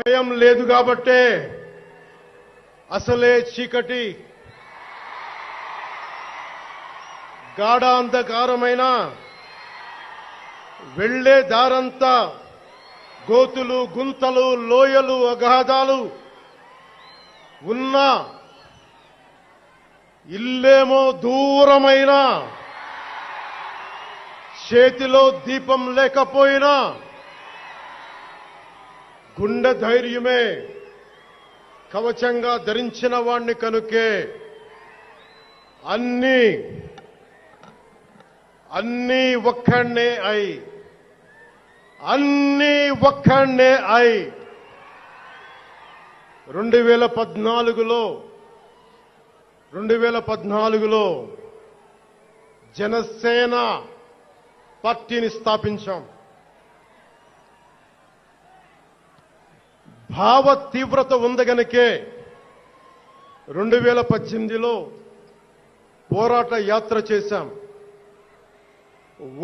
భయం లేదు కాబట్టే అసలే చీకటి గాఢ అంధకారమైన వెళ్లే దారంతా గోతులు గుంతలు లోయలు అగాధాలు ఉన్న ఇల్లేమో దూరమైన చేతిలో దీపం లేకపోయినా గుండె ధైర్యమే కవచంగా ధరించిన వాణ్ణి కనుకే అన్నీ ఒక్కడే అయి 2014లో జనసేన పార్టీని స్థాపించాం. భావ తీవ్రత ఉంది గనుకే 2018లో పోరాట యాత్ర చేశాం.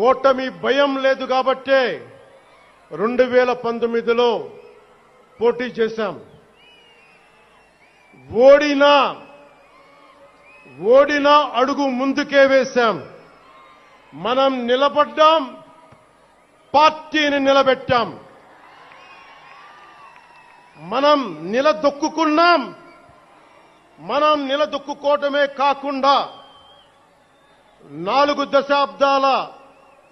ఓటమి భయం లేదు కాబట్టే 2019లో పోటీ చేశాం. ఓడినా అడుగు ముందుకే వేశాం. మనం నిలబడ్డాం, పార్టీని నిలబెట్టాం. మనం నిలదొక్కుకున్నాం. మనం నిలదొక్కుకోవటమే కాకుండా 4 దశాబ్దాల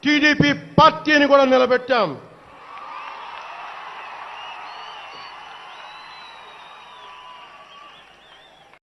టీడీపీ పార్టీని కూడా నిలబెట్టాం.